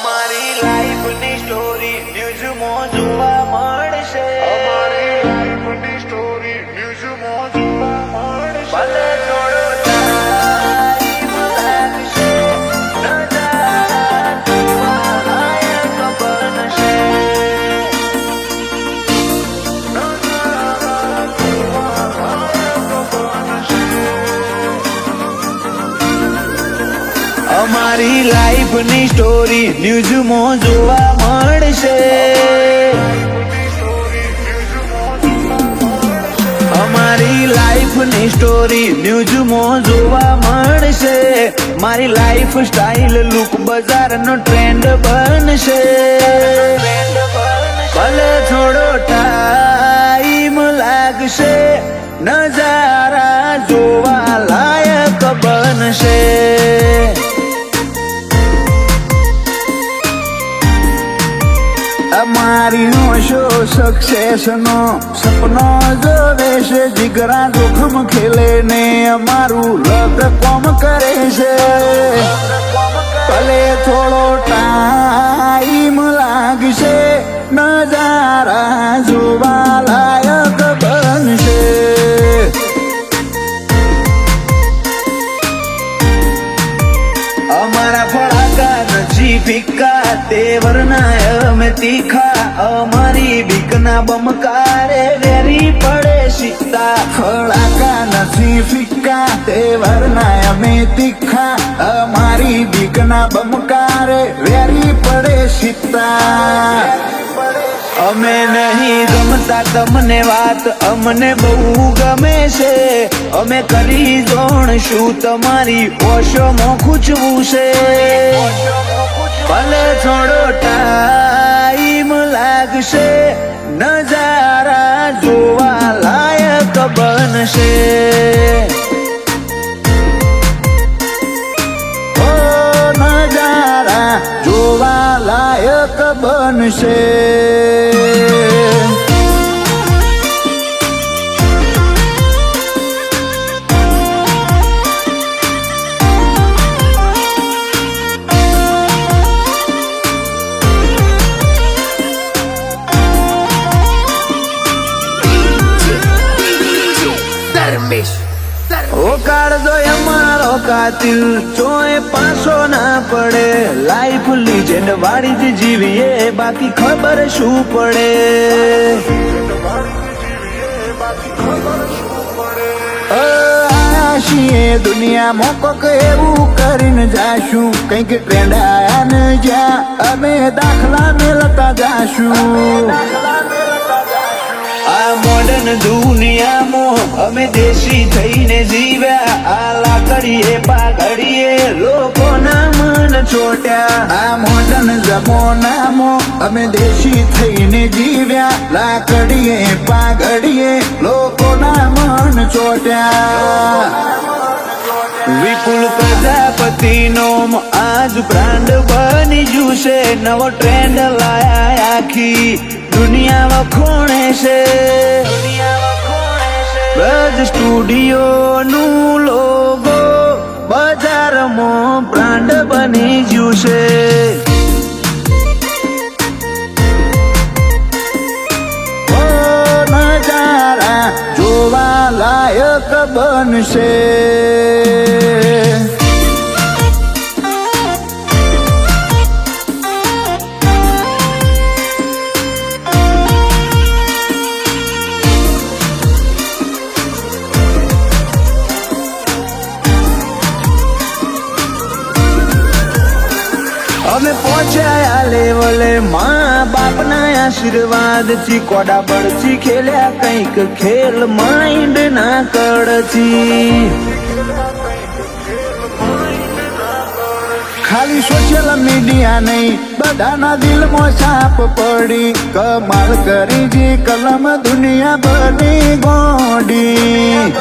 અમારી લાઈફની સ્ટોરી ન્યૂઝમાં જોવા મળશે. અમારી લાઈફની સ્ટોરી ન્યૂઝમાં જોવા મળશે. ભલે થોડો ટાઈમ લાગશે, નજારા જોવા લાયક બનશે. નજારા જોવા લાયક બનશે. અમારી લાઈફની સ્ટોરી ન્યૂઝમાં જોવા મળશે. અમારી લાઈફની સ્ટોરી ન્યૂઝમાં જોવા મળશે. મારી લાઈફ સ્ટાઈલ લુક બજારનો ટ્રેન્ડ બનશે. ભલે થોડો ટાઈમ લાગશે, નજારા જોવા લાયક બનશે. અમારી નોશો સક્સેસ નો સપનો જોવે છે. જીગરા જોખમ ખેલે ને અમારું લગ કોમ કરે છે. ભલે થોડો ટાઈમ લાગશે, નજારા જોવા લાયક બનશે. અમારા ફળાકા નથી ફિક્કા, તેવરના અમે તીખા. અમારી બીકના બમકારે વેરી પડે શીખતા. ફળાકા નથી ફિક્કા, તેવરના અમે તીખા. અમારી બીકના બમકારે વેરી પડે શીખતા. અમે નહીં ગમતા તમને વાત, અમને બહુ ગમે છે. અમે કરી જોણશું તમારી ઓશોમાં ખૂચવું છે. ભલે થોડો ટાઈમ લાગશે, નજારા જોવા લાયક બનશે. ઓ નજારા જોવા લાયક બનશે. ઓ કાળજો અમારો કાતિલ, ચોય પાછો ના પડે. લાઈફ લીજેન્ડ વાળી જ જીવીએ, બાકી ખબર શું પડે. છીએ દુનિયામાં કોક એવું કરીને જાશું, કંઈક ટ્રેન્ડ આયા ને જ્યાં અમે દાખલા મેળતા જાશું. આ મોડર્ન દુનિયામાં અમે દેશી થઈને જીવ્યા. આ લાકડીએ પાઘડીએ લોકોના મન છોટ્યા. આ મોડર્ન જમાનામાં અમે દેશી થઈને જીવ્યા. લાકડીએ પાઘડીએ લોકોના મન છોટ્યા. વિપુલ પ્રજાપતિ નો આજ બ્રાન્ડ બની જશે. નવો ટ્રેન્ડ લાયા આખી દુનિયા વખોણે છે. બ્રજ સ્ટુડિયો નું લોગો બજારમાં બ્રાન્ડ બની જશે. ઓ નજારા જોવા લાયક બનશે. અમે પહોંચ્યા લેવલે મા બાપના આશીર્વાદ થી. કોડા બળથી ખેલ્યા કંઈક ખેલ માઇન્ડ ના કડથી. ખાલી સોશિયલ મીડિયા નહીં, બધાના દિલમાં છાપ પડી. કમાલ કરી જી કલમ દુનિયા બની ગોડી.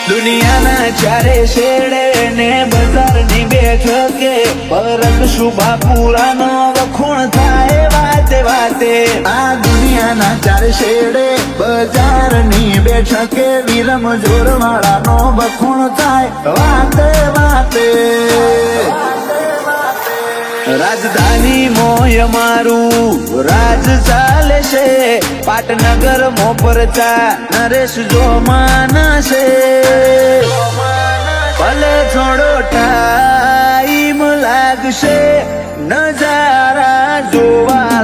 દુનિયાના ચારે શેડે ને બજારની બેઠકે પરત શુભાપુરાનો વખોણ થાય વાતે વાતે. આ દુનિયાના ચારે શેડે બજારની બેઠકે વિરમ જોરવાળાનો વખોણ થાય વાતે વાતે. રાજધાની મોય મારું રાજ ચાલે છે પાટનગર મોપરચા નરેશ જોમાના છે ભલે થોડો ટાઈમ લાગશે નજારા જોવા